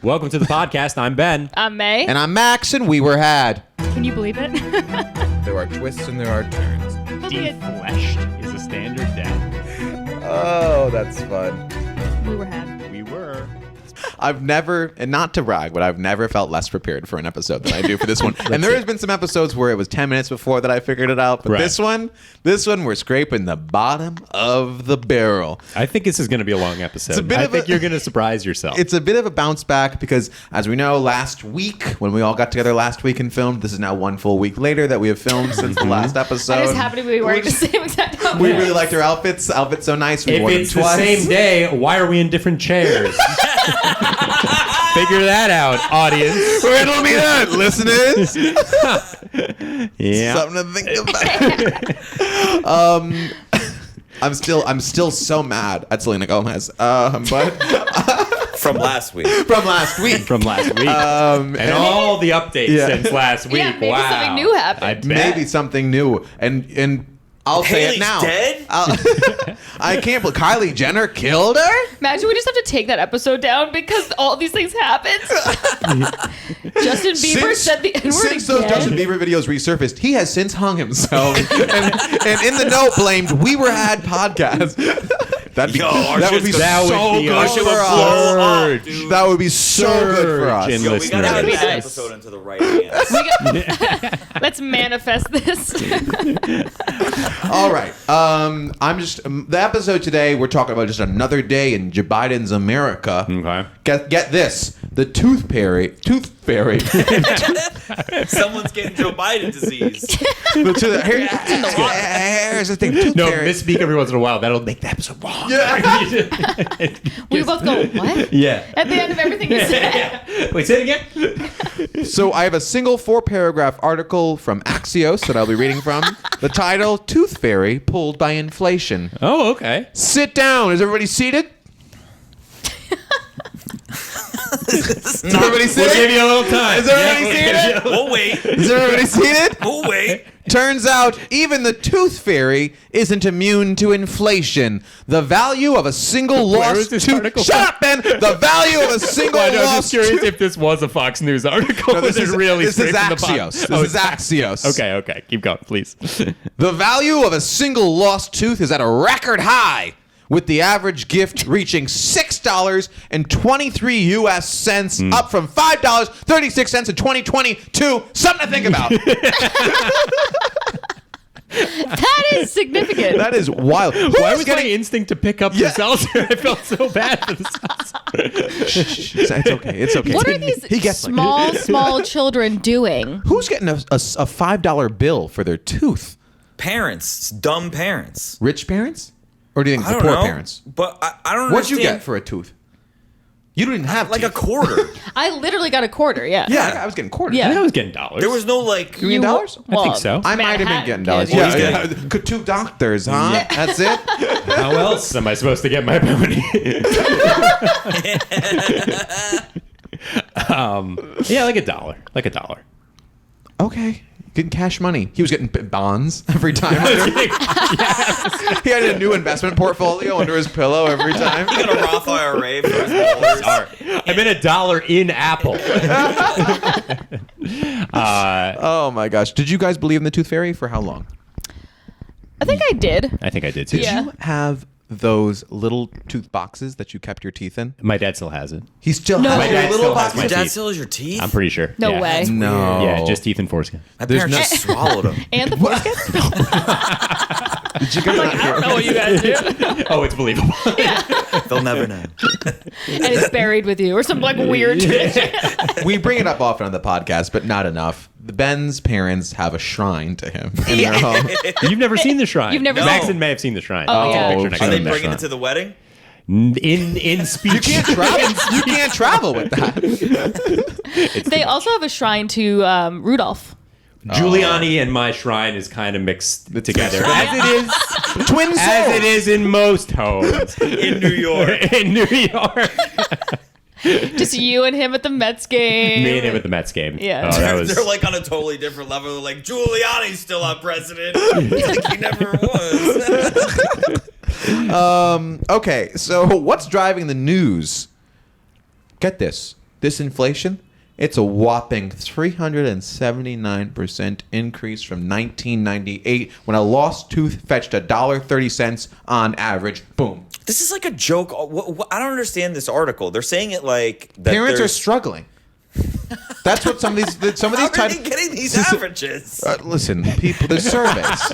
Welcome to the podcast. I'm Ben. I'm Mae. And I'm Max, and we were had. Can you believe it? There are twists and there are turns. Defleshed is a standard death. Oh, that's fun. We were had. We were. I've never, and not to brag, but I've never felt less prepared for an episode than I do for this one. And there has been some episodes where it was 10 minutes before that I figured it out. But Right. this one, we're scraping the bottom of the barrel. I think this is going to be a long episode. It's a bit I of think a- you're going to surprise yourself. It's a bit of a bounce back because, as we know, last week, when we all got together last week and filmed, this is now one full week later that we have filmed since the last episode. I just happened to be wearing the same exact outfit. We really liked our outfits. Outfits so nice. We if wore them it's the twice. same day, why are we in different chairs? Figure that out, audience. Riddle me that, listeners. Yeah. Something to think about. I'm still so mad at Selena Gomez. But From last week. from last week. From last week. And all the updates Yeah. since last week. Yeah, maybe wow. something new happened. I bet. Maybe something new. And I'll say Haley's it now. dead? I can't believe Kylie Jenner killed her. Imagine we just have to take that episode down because all these things happened. Justin Bieber said the N-word Since those Justin again. Bieber videos resurfaced, he has since hung himself. and in the note blamed We Were Had podcast. That'd be, Yo, our that would shit's be That would so be good our for shit would us. blow up, Surge. dude. That would be so good for us. Surge in Yo, we gotta listeners. get be this nice. episode into the right hands. Let's manifest this. All right. The episode today, we're talking about just another day in Joe Biden's America. Okay. Get this. The tooth fairy. Someone's getting Joe Biden disease. Here's the thing. Tooth No, fairy. misspeak every once in a while. That'll make the episode long. Yeah. We both go, what? Yeah. At the end of everything you said. Wait, say it again? So I have a single 4-paragraph article from Axios that I'll be reading from. The title, Tooth Fairy Pulled by Inflation. Oh, okay. Sit down. Is everybody seated? Is everybody We'll seated? give you a little time. Is everybody seated? We'll wait. Is everybody seated? We'll wait. Turns out even the tooth fairy isn't immune to inflation. The value of a single Where was lost this tooth. article Shut from? up, Ben. The value of a single I was just lost curious tooth. if this was a Fox News article. No, this is really this is straight from the Axios. box. This Oh, is Axios. Okay. Keep going, please. The value of a single lost tooth is at a record high, with the average gift reaching $6.23 US cents, up from $5.36 in 2022. Something to think about. That is significant. That is wild. Why was my instinct to pick up Yeah. the seltzer? I felt so bad for the seltzer. It's okay. It's okay. What are these He gets small children doing? Who's getting a $5 bill for their tooth? Parents. Dumb parents. Rich parents? Or do you think I it's don't the poor know. parents? But I don't What'd you understand. get for a tooth? You didn't have Like a teeth. quarter. I literally got a quarter, yeah. Yeah, I was getting quarters. Yeah. I think I was getting dollars. There was no like. You mean dollars? I think so. I might have been getting dollars. Manhattan Yeah, kids. yeah. Two doctors, huh? That's it? How else am I supposed to get my money? Yeah, like a dollar. Okay. Getting cash money. He was getting bonds every time. He had a new investment portfolio under his pillow every time. He got a Roth IRA for his dollars. I'm in a dollar in Apple. Oh my gosh. Did you guys believe in the tooth fairy for how long? I think I did. I think I did too. Did Yeah. you have those little tooth boxes that you kept your teeth in? My dad still has it. He still No. has My your dad little still has boxes. my Your dad teeth. still has your teeth? I'm pretty sure. No Yeah. way. No. Yeah, just teeth and foreskin. My There's parents no- just swallowed them. And the foreskin? Did you guys not I don't know what you guys do. Oh, it's believable. They'll never know. And it's buried with you or some like weird tradition. We bring it up often on the podcast, but not enough. Ben's parents have a shrine to him in their home. You've never seen the shrine. You've never Max seen- and May have seen the shrine. Oh, I'll take yeah. a picture and I Are can Are they show them that bringing it shrine. to the wedding? In speech? You can't travel. You can't travel with that. They also have a shrine to Rudolph. Giuliani and my shrine is kind of mixed together, as it is, Twin souls. as it is in most homes In New York. in New York. Just you and him at the Mets game. Me and him at the Mets game. Yeah. Oh, that was. They're like on a totally different level. They're like, Giuliani's still our president. Like he never was. Okay, so what's driving the news? Get this. this inflation, it's a whopping 379% increase from 1998 when a lost tooth fetched $1.30 on average. Boom. This is like a joke. I don't understand this article. They're saying it like that Parents are struggling. That's what some of these How are they getting these averages? Listen, people, there's surveys.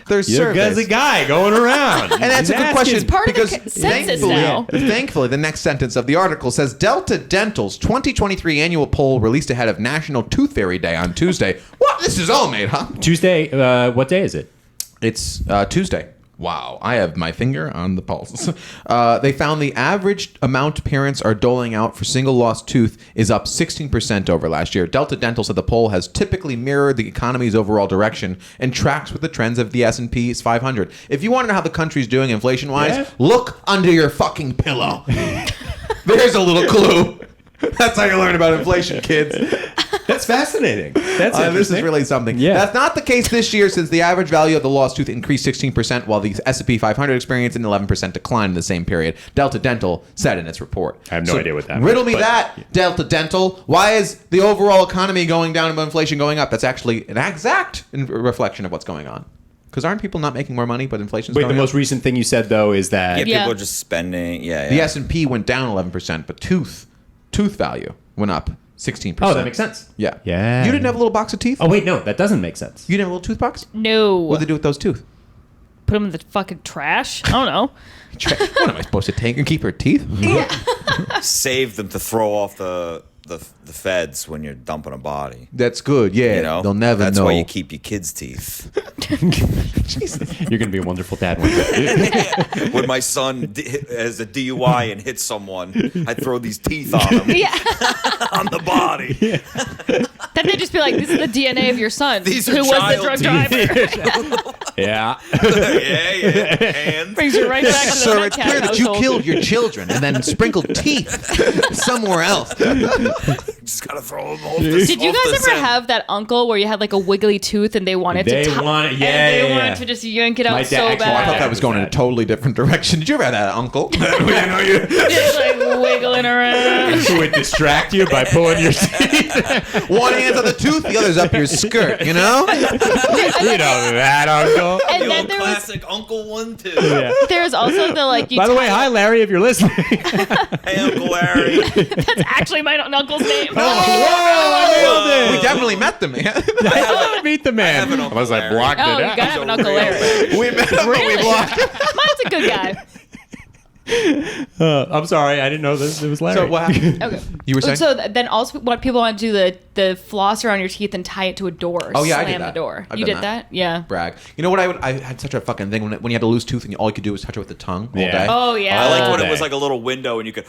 There's You're surveys. a guy going around. And that's a good question. It's part of the because census now. Thankfully, the next sentence of the article says Delta Dental's 2023 annual poll released ahead of National Tooth Fairy Day on Tuesday. What? This is all made, huh? Tuesday, what day is it? It's Tuesday. Wow, I have my finger on the pulse. They found the average amount parents are doling out for single lost tooth is up 16% over last year. Delta Dental said the poll has typically mirrored the economy's overall direction and tracks with the trends of the S&P 500. If you want to know how the country's doing inflation-wise, look under your fucking pillow. There's a little clue. That's how you learn about inflation, kids. That's fascinating. That's interesting. This is really something. Yeah. That's not the case this year since the average value of the lost tooth increased 16% while the S&P 500 experienced an 11% decline in the same period. Delta Dental said in its report. I have no idea what that Riddle means, me that, Delta Dental. Why is the overall economy going down and inflation going up? That's actually an exact reflection of what's going on. Because aren't people not making more money, but inflation's Wait, going the up? most recent thing you said, though, is that... Yeah, people are just spending. Yeah. The S&P went down 11%, but tooth value went up 16%. Oh, that makes sense. Yeah. Yeah. You didn't have a little box of teeth? Oh, wait, no, that doesn't make sense. You didn't have a little tooth box? No. What did they do with those teeth? Put them in the fucking trash? I don't know. What am I supposed to take and keep her teeth? Save them to throw off the feds when you're dumping a body. That's good. Yeah, You know, they'll never that's know. why you keep your kids' teeth. You're going to be a wonderful dad one day. When my son has a DUI and hits someone, I throw these teeth on him Yeah. on the body. Then they just be like, this is the DNA of your son These are who was the child drug teeth. driver. Yeah. yeah. And Brings you right back to the Sir, it's Metcalf clear that you household. killed your children and then sprinkled teeth somewhere else. just gotta throw them off the Did you guys ever have that uncle where you had like a wiggly tooth and they wanted They to wanted- and yeah, they yeah, wanted yeah. to just yank it out My so dad- actually, I bad. thought that was going in a totally different direction. Did you ever have that uncle? Just like wiggling around. Who would distract you by pulling your teeth. One hand's on the tooth, the other's up your skirt, you know? You know that, uncle. And The then old there was classic Uncle One too. Yeah. there's also the like. You By the way, tie- hi, Larry, if you're listening. Hey, Uncle Larry. That's actually my uncle's name. Whoa, We definitely met them, man. I didn't meet the man. have an Uncle Unless I Larry. blocked Oh, it you out. gotta have an Uncle Larry. We met them, but we blocked him. Mine's a good guy. I'm sorry, I didn't know this. It was Larry. So what happened? Okay. You were saying? So then also what people want to do the floss around your teeth and tie it to a door. Oh, yeah, I slam did that. the door. I've You done did that. that? Yeah. Brag. You know what I had such a fucking thing when you had a loose tooth and all you could do was touch it with the tongue all Yeah. day. Oh yeah. I liked All when it day. was like a little window and you could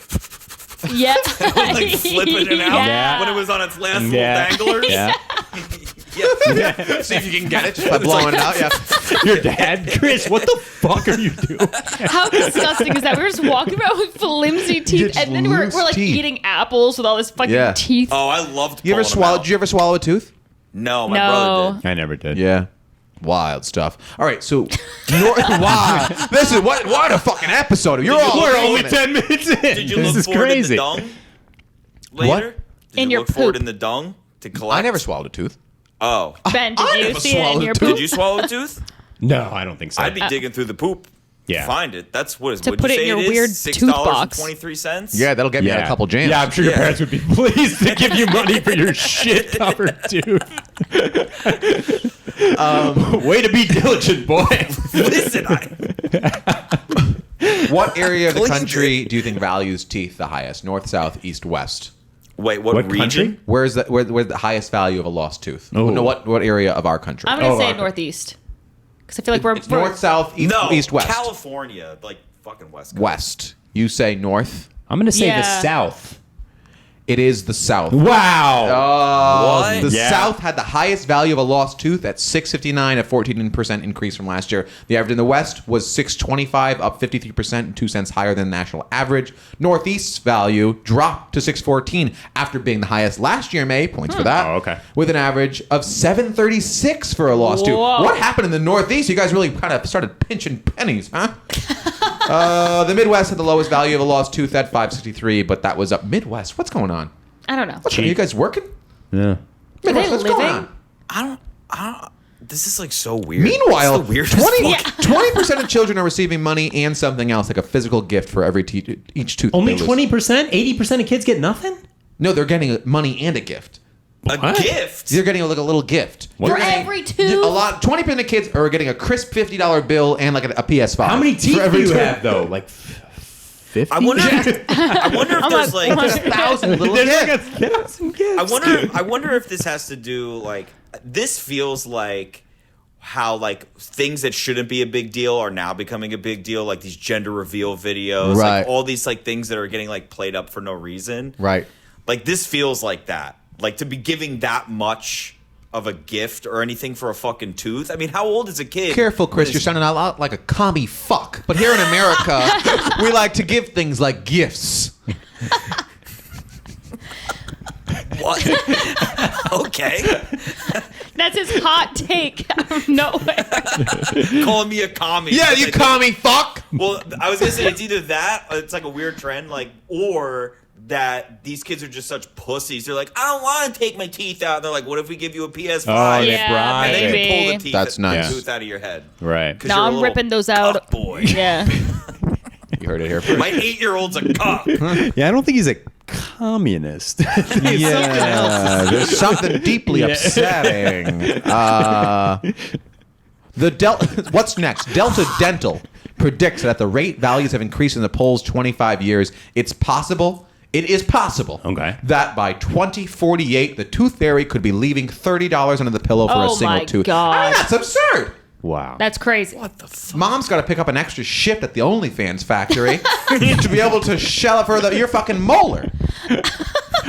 Yeah. like flip it out Yeah. when it was on its last Yeah. little danglers. Yeah. Yeah. See if you can get it just by blowing it out. Yeah. Your dad, Chris, what the fuck are you doing? How disgusting is that? We were just walking around with flimsy teeth, Just and then we're loose like teeth. eating apples with all this fucking Yeah. teeth. Oh, I loved. You ever pulling them swallow? out. Did you ever swallow a tooth? No, my brother did. I never did. Yeah. Wild stuff. All right, so wow, this is what a fucking episode. You're all We're over only it. 10 minutes in. Did you This look is for it in crazy. the dung later? What? Did In you your look for it poop. in the dung to collect? I never swallowed a tooth. Oh, Ben, I did you never see it in swallowed your a tooth. poop? did you swallow a tooth? No, I don't think so. I'd be digging through the poop. Yeah. To find it. That's what is. To what'd put you it in say your is? weird tooth box. $6.23. Yeah, that'll get me out a couple jams. Yeah, I'm sure your Yeah. parents would be pleased to give you money for your shit covered tooth. Way to be diligent, boy. Listen, What area of the Cleaned country do you think values teeth the highest? North, south, east, west? wait, what region? country? Where's the highest value of a lost tooth? Oh. No, what area of our country? I'm gonna Oh, say okay. northeast, because I feel like It's north, south, east, No, east, west. California, like fucking West Coast. West. You say north. I'm going to say the Yeah. South. It is the south. Wow. What? The Yeah. South had the highest value of a lost tooth at $6.59, a 14% increase from last year. The average in the West was $6.25, up 53%, and 2 cents higher than the national average. Northeast's value dropped to $6.14 after being the highest last year. May points for that. Oh, okay. With an average of $7.36 for a lost tooth. Whoa. What happened in the Northeast? You guys really kind of started pinching pennies, huh? The Midwest had the lowest value of a lost tooth at $5.63, but that was up. Midwest, what's going on? I don't know. Are you guys working? Yeah. Are they What's going living? on? I don't. This is like so weird. Meanwhile, This is the weirdest 20% of children are receiving money and something else, like a physical gift for every each tooth. Only they lose. 20%? 80% of kids get nothing? No, they're getting money and a gift. A gift. They're getting like a little gift. For You're getting- every tooth? A lot. 20% of kids are getting a crisp $50 bill and like a PS5. How many For teeth do every you tooth. have, though? Like 50? I wonder if there's like. 1,000 little There's gifts. like 1,000 gifts. I wonder if this has to do like this feels like how like things that shouldn't be a big deal are now becoming a big deal, like these gender reveal videos, Right. like all these like things that are getting like played up for no reason. Right. Like this feels like that. Like to be giving that much of a gift or anything for a fucking tooth. I mean, how old is a kid? Careful, Chris. You're sounding a lot like a commie fuck. But here in America, we like to give things like gifts. What? Okay. That's his hot take out of nowhere. Calling me a commie. Yeah, Because you I think- commie fuck. Well, I was gonna say it's either that, or it's like a weird trend, like, or that these kids are just such pussies. They're like, I don't want to take my teeth out. And they're like, what if we give you a PS5? Oh, they Yeah, bribe And then it. you pull the maybe. teeth, That's nice. tooth out of your head. Right. 'Cause Now you're a I'm little ripping those out. cuck boy. Yeah. You heard it here first. My 8-year-old's a cuck. Yeah, I don't think he's a communist. Yeah, there's something deeply upsetting. What's next? Delta Dental predicts that at the rate values have increased in the polls 25 years, it is possible Okay. that by 2048, the tooth fairy could be leaving $30 under the pillow for a Oh single my tooth. God. I mean, that's absurd. Wow. That's crazy. What the fuck? Mom's got to pick up an extra shift at the OnlyFans factory to be able to shell up her your fucking molar.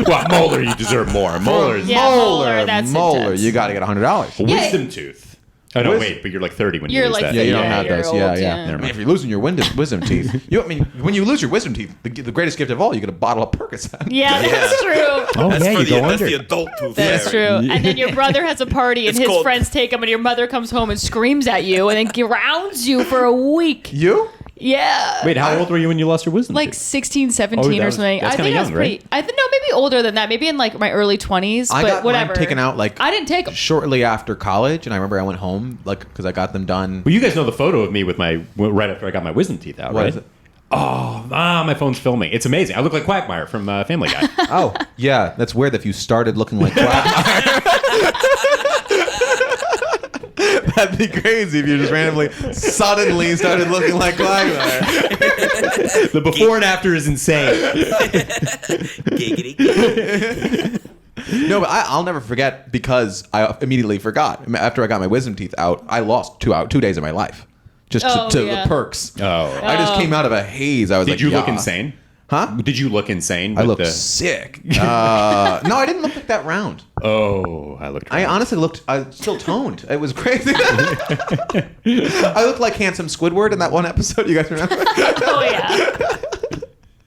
Well, molar, you deserve more. Molar's Yeah, molar, that's intense. You got to get $100. wisdom tooth. Oh, no, wait, but you're like 30 when you You're lose like that. Yeah, you don't Yeah, have you're those. old, Yeah. yeah. I mean, if you're losing your wisdom teeth, when you lose your wisdom teeth, the greatest gift of all, you get a bottle of Percocet. Yeah, that's true. Oh, That's, yeah, for you go that's under. the adult tooth That's fairy. true. And then your brother has a party and It's his called- friends take him and your mother comes home and screams at you and then grounds you for a week. You? Yeah. Wait, how old were you when you lost your wisdom Like tooth? 16, 17 Oh, or that was- something. that's I think kinda I was young, pretty. right? I think no, maybe older than that. Maybe in like my early 20s. I but got whatever. mine taken out like I didn't take them. shortly after college, and I remember I went home because I got them done. Well, you guys know the photo of me with right after I got my wisdom teeth out, What right? is it? Oh, my phone's filming. It's amazing. I look like Quagmire from Family Guy. Oh, yeah, that's weird if you started looking like Quagmire. That'd be crazy if you just randomly, suddenly started looking like Quagmire. The before and after is insane. Giggity. No, but I'll never forget because I immediately forgot. After I got my wisdom teeth out, I lost 2 days of my life just to yeah. the perks. Oh. I just came out of a haze. I was like, Did you look yeah. insane? Huh? Did you look insane? I with looked sick. No, I didn't look like that round. Oh, I looked. I honestly looked still toned. It was crazy. I looked like handsome Squidward in that one episode. You guys remember? Oh,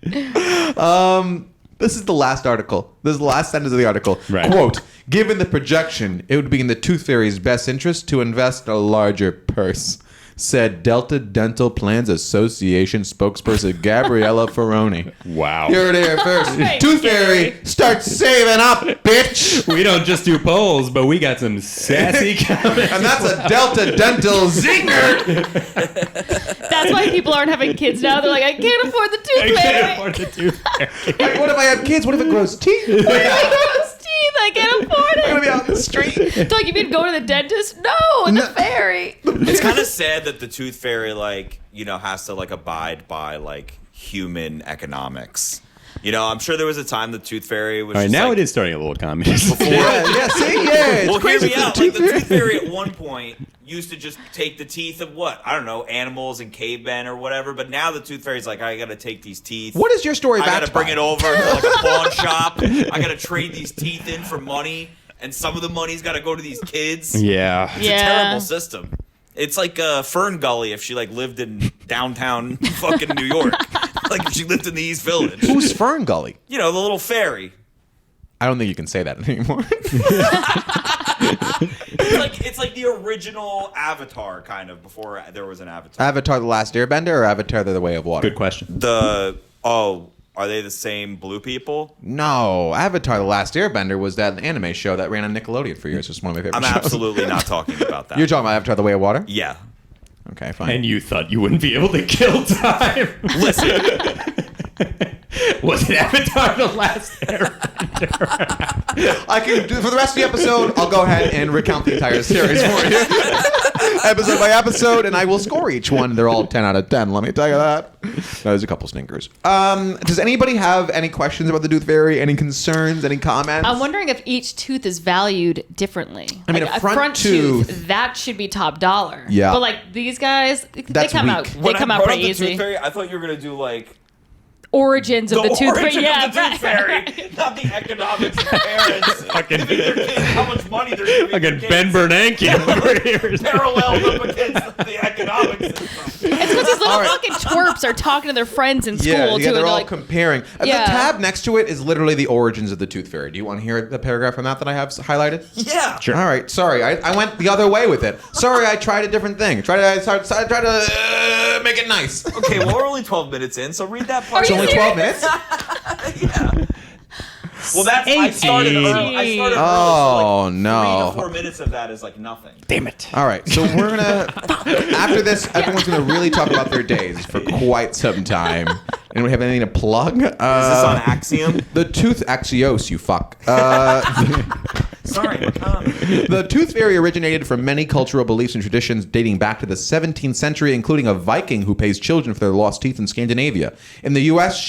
yeah. This is the last article. This is the last sentence of the article. Right. Quote, given the projection, it would be in the Tooth Fairy's best interest to invest in a larger purse, said Delta Dental Plans Association spokesperson Gabriella Ferroni. Wow. You heard it here first. Right, Tooth Gary. Fairy, start saving up, bitch! We don't just do polls, but we got some sassy comments. And that's a Delta Dental zinger! That's why people aren't having kids now. They're like, I can't afford the I tooth can't fairy. afford the tooth fairy. Like, what if I have kids? What if it grows teeth? It grows teeth. I can't afford I'm gonna it. be out in the street. It's like, you mean go to the dentist? No, the fairy. It's kind of sad that the tooth fairy, like, you know, has to like abide by like human economics. You know, I'm sure there was a time the tooth fairy was. All right, just, now like, it is starting a little communist. Yeah, see? Yeah, it's Well, hear crazy. me out. Like the tooth fairy at one point used to just take the teeth of what? I don't know, animals and cavemen or whatever. But now the tooth fairy's like, I got to take these teeth. What is your story I got backed to bring by? it over to like a pawn shop. I got to trade these teeth in for money, and some of the money's got to go to these kids. Yeah. It's a terrible system. It's like Fern Gully if she like lived in downtown fucking New York. Like if she lived in the East Village. Who's Fern Gully? You know, the little fairy. I don't think you can say that anymore. It's like the original Avatar kind of before there was an Avatar. Avatar: The Last Airbender or Avatar: The Way of Water? Good question. Are they the same blue people? No, Avatar: The Last Airbender was that anime show that ran on Nickelodeon for years. It's one of my favorite I'm shows. absolutely not talking about that. You're talking about Avatar: The Way of Water? Yeah. Okay, fine. And you thought you wouldn't be able to kill time. Listen, Was it Avatar: The Last Airbender? I can do for the rest of the episode. I'll go ahead and recount the entire series for you, episode by episode, and I will score each one. They're all 10 out of 10. Let me tell you that. There's a couple stinkers. Does anybody have any questions about the Tooth Fairy? Any concerns? Any comments? I'm wondering if each tooth is valued differently. I mean, Like, a front tooth- that should be top dollar. Yeah. But like these guys, they That's come weak. out. They when come I out brought up pretty the easy. Tooth Fairy, I thought you were gonna do like Origins of the Tooth Fairy. origin Yeah, of the Tooth Fairy, not the economics of parents. Fucking, Their kids, how much money they're giving fucking their Ben kids. Bernanke over here. Paralleled up against the economic system. It's because these little All right. fucking twerps are talking to their friends in school yeah, too. they're and they're all like, comparing. Yeah. The tab next to it is literally the origins of the Tooth Fairy. Do you want to hear the paragraph from that I have highlighted? Yeah. Sure. All right. Sorry, I went the other way with it. Sorry, I tried a different thing. I tried to make it nice. Okay, well we're only 12 minutes in, so read that part. It's you only serious? 12 minutes. Yeah. Well, that's I started 18. early. I started Oh, early, so like no. 3 to 4 minutes of that is like nothing. Damn it. All right, so we're gonna after this, everyone's gonna really talk about their days for quite some time. Anyone have anything to plug? Is this on Axiom? The Tooth Axios, you fuck. Sorry, McConnell. The Tooth Fairy originated from many cultural beliefs and traditions dating back to the 17th century, including a Viking who pays children for their lost teeth in Scandinavia. In the U.S.,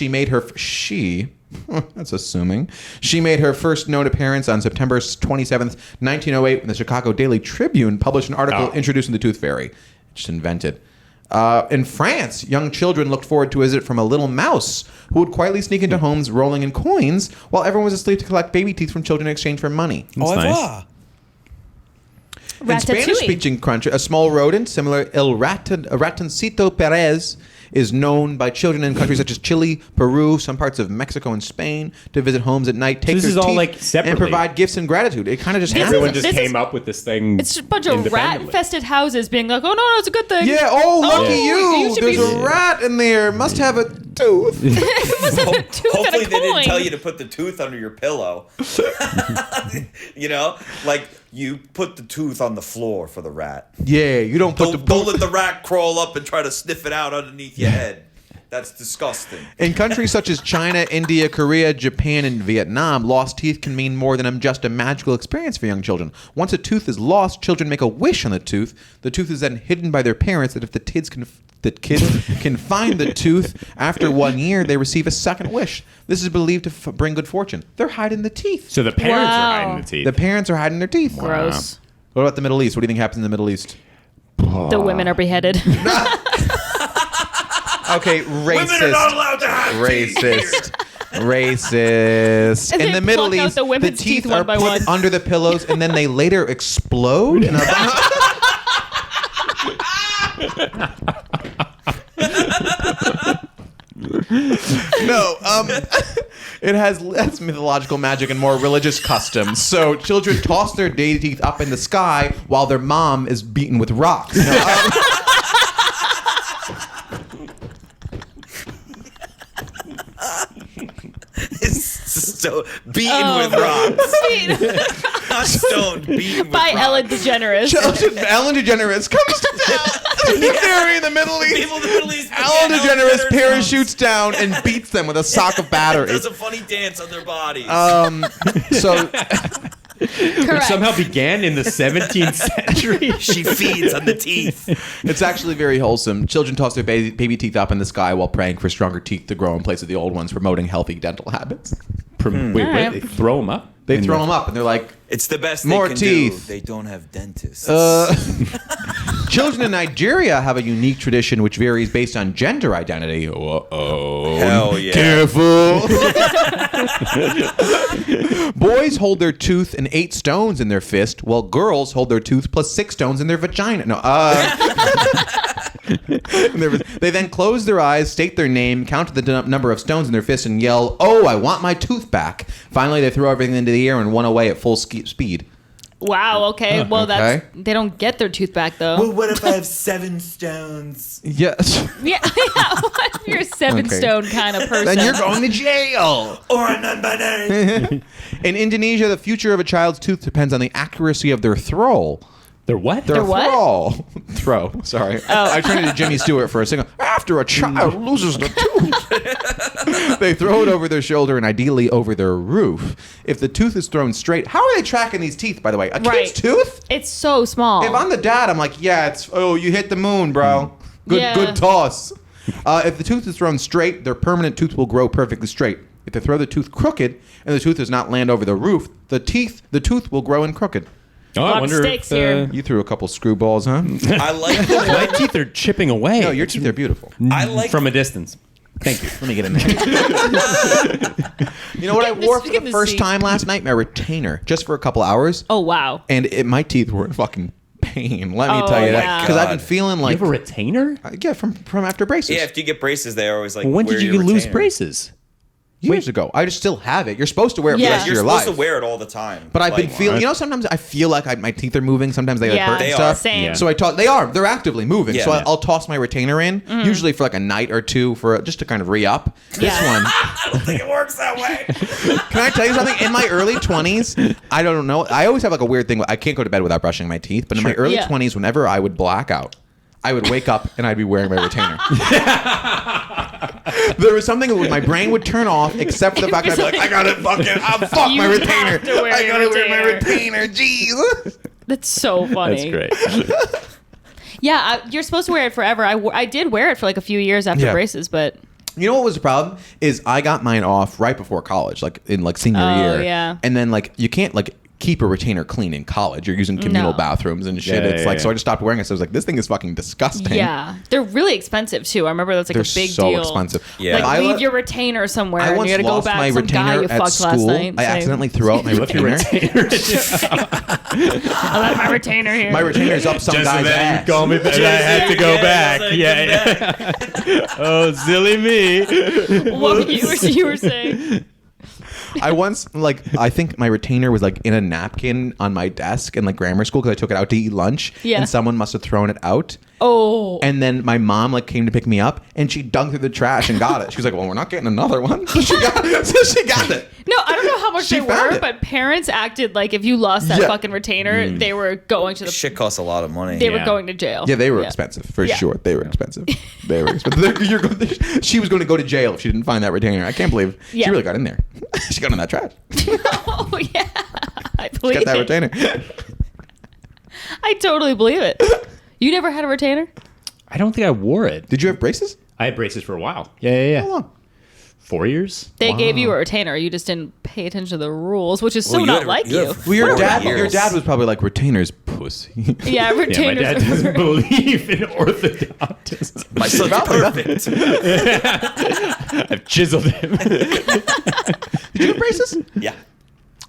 that's assuming. She made her first known appearance on September 27th, 1908, when the Chicago Daily Tribune published an article introducing the Tooth Fairy. Just invented. In France, young children looked forward to a visit from a little mouse who would quietly sneak into homes rolling in coins while everyone was asleep to collect baby teeth from children in exchange for money. That's nice. In Ratatouille. Spanish-speaking country, a small rodent, similar ratoncito Perez, is known by children in countries such as Chile, Peru, some parts of Mexico, and Spain to visit homes at night, take this their is all, teeth, like, and separately. provide gifts and gratitude. It kind of just This happens. Everyone just This is- came up with this thing. it's just a bunch of independently. rat-infested houses being like, oh no, it's a good thing. Yeah, oh, lucky Oh, you. you should There's be- a rat in there. Must have a tooth. It must have a tooth and Hopefully a they didn't coin. tell you to put the tooth under your pillow. You know, like you put the tooth on the floor for the rat. Yeah, you don't put Don't let the rat crawl up and try to sniff it out underneath your head. That's disgusting. In countries such as China, India, Korea, Japan, and Vietnam, lost teeth can mean more than just a magical experience for young children. Once a tooth is lost, children make a wish on the tooth. The tooth is then hidden by their parents. That if the kids can find the tooth after 1 year, they receive a second wish. This is believed to bring good fortune. They're hiding the teeth. So the parents Wow. are hiding the teeth. The parents are hiding their teeth. Gross. What about the Middle East? What do you think happens in the Middle East? The women are beheaded. Okay, racist. Women are not allowed to have teeth here. Racist. And In they the Middle pluck out East, the women's teeth teeth one are by put one. under the pillows and then they later explode. In a No, it has less mythological magic and more religious customs. So children toss their dainty teeth up in the sky while their mom is beaten with rocks. It's so beaten with rocks. Not stoned, beaten with By rocks. Ellen DeGeneres. Children, Ellen DeGeneres comes to town. They're in the Middle East. People in the Middle East. Ellen yeah, DeGeneres DeGeneres parachutes down and beats them with a sock of batteries. does a funny dance on their bodies. So Correct. Somehow began in the 17th century. she feeds on the teeth. it's actually very wholesome. Children toss their baby teeth up in the sky while praying for stronger teeth to grow in place of the old ones, promoting healthy dental habits. Wait, Alright. they throw them up? They throw them up and they're like, It's the best More they can teeth. do. They don't have dentists. children in Nigeria have a unique tradition which varies based on gender identity. Uh-oh. Hell yeah. Careful. Boys hold their tooth and 8 stones in their fist, while girls hold their tooth plus 6 stones in their vagina. No, they then close their eyes, state their name, count the number of stones in their fist, and yell, "Oh, I want my tooth back." Finally, they throw everything into the air and run away at full speed. Wow. Okay. Well, they don't get their tooth back though. Well, what if I have 7 stones? Yes. Yeah. What if you're a 7-stone kind of person? Then you're going to jail. Or a non-binary? In Indonesia, the future of a child's tooth depends on the accuracy of their throw. They're what? Their what? Throw. Sorry. Oh. I turned into Jimmy Stewart for a single. After a child loses the tooth, they throw it over their shoulder and ideally over their roof. If the tooth is thrown straight, how are they tracking these teeth, by the way? A kid's tooth? It's so small. If I'm the dad, I'm like, yeah, you hit the moon, bro. Good toss. If the tooth is thrown straight, their permanent tooth will grow perfectly straight. If they throw the tooth crooked and the tooth does not land over the roof, the tooth will grow in crooked. Oh, lot I of wonder stakes if, here. You threw a couple screwballs, huh? I like my teeth are chipping away. No, your teeth are beautiful. I like from a distance. Thank you. Let me get in there. You know what I wore for the first time last night? My retainer, just for a couple hours. Oh wow. And my teeth were in fucking pain. Let me Oh, tell you that. yeah. Because I've been feeling You like... have a retainer? Yeah, from after braces. Yeah, if you get braces, they always like. When wear did you your lose retainer. braces? Years ago. I just still have it. You're supposed to wear it for the Yeah. rest of You're your supposed life. to wear it all the time. But I've been Like, feeling, sometimes I feel like my teeth are moving. Sometimes they Yeah, hurt They and are. stuff. Same. Yeah. So they're actively moving. Yeah. So Yeah. I'll toss my retainer in, usually for like a night or two just to kind of re-up. This Yeah. one, I don't think it works that way. can I tell you something? In my early 20s, I don't know. I always have like a weird thing. I can't go to bed without brushing my teeth. But in my early Yeah. 20s, whenever I would black out, I would wake up and I'd be wearing my retainer. There was something where my brain would turn off, except for the fact that I'd be like, I gotta fuck You my have retainer. to wear I your gotta wear my retainer. retainer. Jeez. That's so funny. That's great. Yeah, you're supposed to wear it forever. I did wear it for like a few years after Yeah. braces, but You know what was the problem? Is I got mine off right before college, like in like senior Oh, year. yeah. And then like you can't like keep a retainer clean in college. You're using communal No. bathrooms and shit. Yeah, It's yeah, like yeah. so I just stopped wearing it. So I was like, this thing is fucking disgusting. yeah, they're really expensive too. I remember that's like They're a big so deal. expensive. Yeah. Like I leave let- your retainer somewhere, I and once you gotta go lost back my some guy retainer you at fucked last school. night. I Same. accidentally threw out my retainer. I left my retainer here. My retainer's up some Just so guy's that ass. you call me back. I had to go Yeah, back. I was like, Yeah. Oh, silly me. What you were saying? I once I think my retainer was like in a napkin on my desk in like grammar school because I took it out to eat lunch. Yeah. And someone must have thrown it out. Oh, And then my mom like came to pick me up and she dug through the trash and got it. She was like, "Well, we're not getting another one." So she got it. no, I don't know how much She they found were, it. but parents acted like if you lost that Yeah. fucking retainer, they were going to the. Shit costs a lot of money. They were Yeah. going to jail. Yeah, they were expensive for Yeah. sure. They were expensive. They were expensive. She was going to go to jail if she didn't find that retainer. I can't believe Yeah. she really got in there. She got in that trash. Oh yeah, I believe Got that it. retainer. I totally believe it. You never had a retainer? I don't think I wore it. Did you have braces? I had braces for a while. Yeah. How long? 4 years. They gave you a retainer. You just didn't pay attention to the rules, which is so you not had- like you you. have- Well, your Over dad. years. Your dad was probably like retainers, pussy. Yeah, Yeah, my retainers. dad doesn't believe in orthodontists. My son's perfect. I've chiseled him. Did you have braces? Yeah.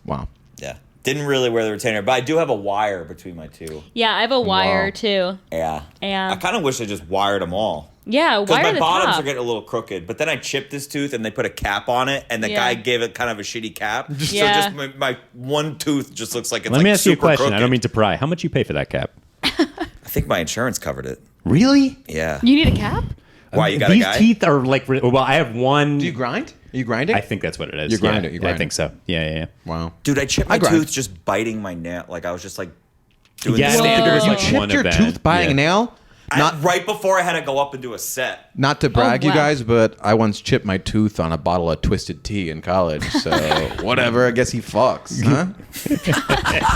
Wow. Yeah. Didn't really wear the retainer, but I do have a wire between my two. Yeah, I have a wire Wow. too. Yeah. Yeah. I kind of wish I just wired them all. Yeah, Because wire my the bottoms top. are getting a little crooked. But then I chipped this tooth and they put a cap on it, and the Yeah. guy gave it kind of a shitty cap. Yeah. So just my one tooth just looks like it's Let like me ask you a super question. I crooked. don't mean to pry. How much you pay for that cap? I think my insurance covered it. Really? Yeah. You need a cap? Why, you got These a guy? teeth are like. Well, I have one. Do you grind? Are you grinding? I think that's what it is. You grind yeah. it, you grind I think it. so. Yeah. Wow. Dude, I chipped my I grind. tooth just biting my nail. Like, I was just like doing Yeah, the I don't think standard. there was You like chipped one your event. tooth biting Yeah. a nail? Right before I had to go up and do a set. Not to brag, you wow. guys, but I once chipped my tooth on a bottle of Twisted Tea in college. So whatever. I guess he fucks, huh?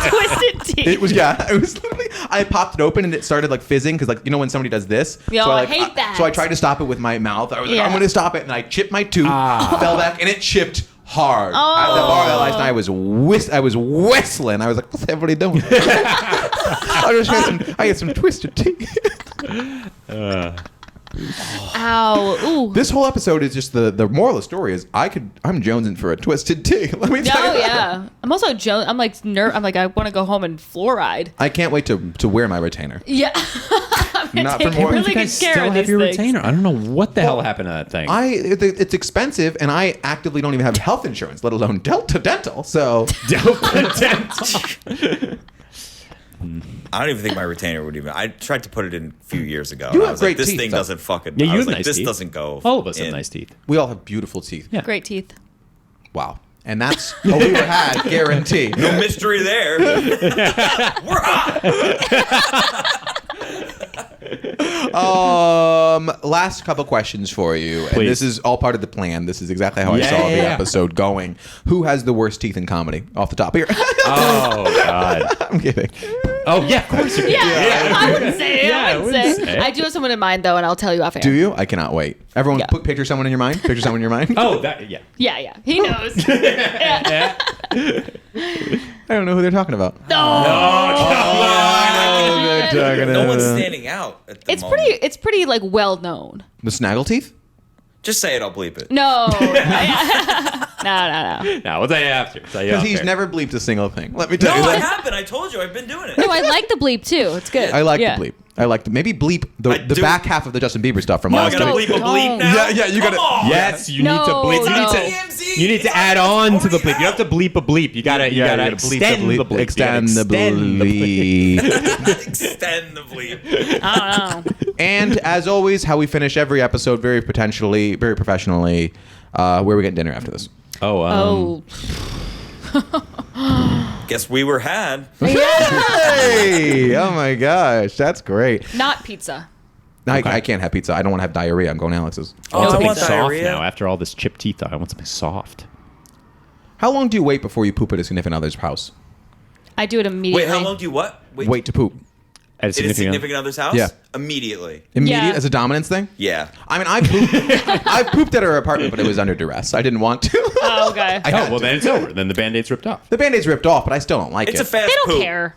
Twisted teeth. It was It was literally. I popped it open and it started like fizzing because like when somebody does this. Yo, so I like, hate that. So I tried to stop it with my mouth. I was like, Yeah. I'm going to stop it, and I chipped my tooth, fell back, and it chipped hard. At the bar that last night, I was whistling. I was like, what's everybody doing? I had some Twisted Tea. Ow. Ooh. This whole episode is just the moral of the story is I'm jonesing for a Twisted Tea. Let me tell No, you. that. yeah. I'm also I'm like I'm like I want to go home and fluoride. I can't wait to wear my retainer. Yeah. Not for Take more. really You good guys care still of have these your things. retainer. I don't know what the hell happened to that thing. It's expensive, and I actively don't even have health insurance, let alone Delta Dental. So Delta Dental. I don't even think my retainer would even. I tried to put it in a few years ago. You and I have was like, great this teeth, thing though. doesn't fucking. Yeah, you I was have like, nice this teeth. doesn't go. All of us have in. nice teeth. We all have beautiful teeth. Yeah. Great teeth. Wow. And that's what we had, guarantee. No mystery there. We're hot. Last couple questions for you. And Please. this is all part of the plan. This is exactly how I Yeah, saw the yeah. episode going. Who has the worst teeth in comedy? Off the top here. Oh God. I'm kidding. Oh yeah, of course you can. Yeah, I wouldn't say. Yeah, I wouldn't say. say. I do have someone in mind though, and I'll tell you off air. Do you? I cannot wait. Everyone, Yeah. picture someone in your mind. Picture someone in your mind. Oh, that yeah. Yeah, he knows. Yeah. I don't know who they're talking about. No. No one's standing out at the It's moment. pretty like well known. The snaggle teeth? Just say it. I'll bleep it. No. No. No, we'll tell you after. Because he's never bleeped a single thing. Let me tell No, you I that. haven't. I told you. I've been doing it. No, I like the bleep too. It's good. I like Yeah. the bleep. I like the maybe bleep I the do- back half of the Justin Bieber stuff from Oh, I last gotta week. bleep a bleep Don't. now. Yeah, you Come gotta- on. Yes, you No, need to bleep. no. You need to add on to the bleep. You don't have to bleep a bleep. You gotta extend the bleep. Extend the Extend bleep. Extend the bleep. I don't know. And as always, how we finish every episode very professionally, where we get dinner after this. Oh. Guess we were had. Hey! Oh my gosh, that's great. Not pizza. I can't have pizza. I don't want to have diarrhea. I'm going to Alex's. I want I something want soft diarrhea. now. After all this chipped teeth, I want something soft. How long do you wait before you poop at a significant other's house? I do it immediately. Wait, how long do you what? Wait to poop. At a In a significant other's house? Yeah. Immediately. Immediate Yeah. as a dominance thing? Yeah. I mean, I pooped. I pooped at her apartment, but it was under duress. I didn't want to. Oh, okay. I Oh, had well, to. then it's over. Then the Band-Aid's ripped off. The Band-Aid's ripped off, but I still don't like It's it. a fast They don't poop. care.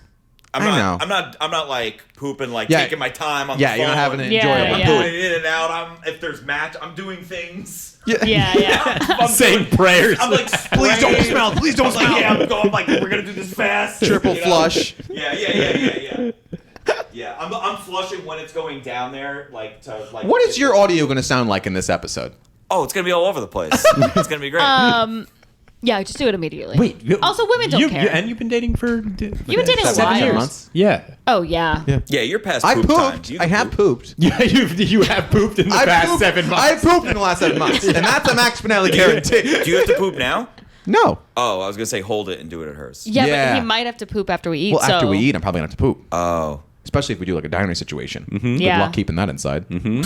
I know. I'm not like pooping, like Yeah. taking my time on Yeah, the you're phone. not having an Yeah, enjoyable I'm yeah. poop. doing it in and out. If there's match, I'm doing things. Yeah. Saying prayers. I'm like, Please don't spraying. smell. Please don't I'm like, smell. yeah, I'm going like, we're gonna do this fast. Triple You know? flush. Yeah. Yeah, I'm flushing when it's going down there, like to like. What is your audio going to sound like in this episode? Oh, it's gonna be all over the place. It's gonna be great. Yeah, just do it immediately. Wait. Also, women don't care. And you've been dating for... You've been dating a 7 while. months. Yeah. Oh, yeah. yeah, you're past I poop time. pooped. You I can have poop. pooped. Yeah, you have pooped in the past pooped. 7 months. I pooped in the last 7 months, and that's a Max Spinelli guarantee. Do you have to poop now? No. Oh, I was gonna say hold it and do it at hers. Yeah, Yeah. but he might have to poop after we eat. Well, after so. we eat, I'm probably going to have to poop. Oh. Especially if we do like a diner situation. Good Yeah. luck keeping that inside. I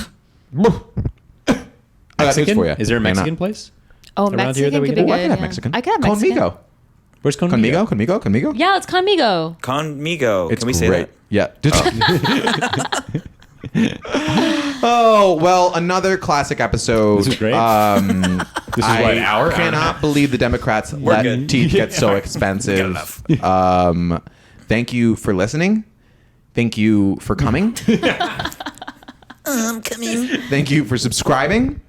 got news for you. Is there a Hang on. Mexican place? Oh, around here that Mexican we could can- be Oh, good. I can have yeah. Mexican. I could have Mexican. Conmigo. Where's Conmigo? Conmigo. Yeah, it's conmigo. Conmigo. It's Can we say great. that? Yeah. Oh, well, another classic episode. This is great. This This is what, an hour? cannot believe the Democrats let good. teeth get so expensive. enough. Thank you for listening. Thank you for coming. I'm coming. Thank you for subscribing.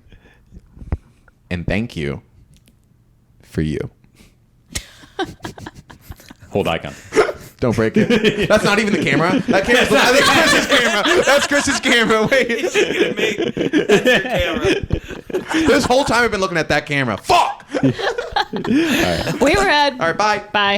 And thank you for you. Hold icon. Don't break it. That's not even the camera. That camera's that's Chris's camera. That's Chris's camera. Wait. That's your camera. This whole time I've been looking at that camera. Fuck. We were at. All right, bye. Bye.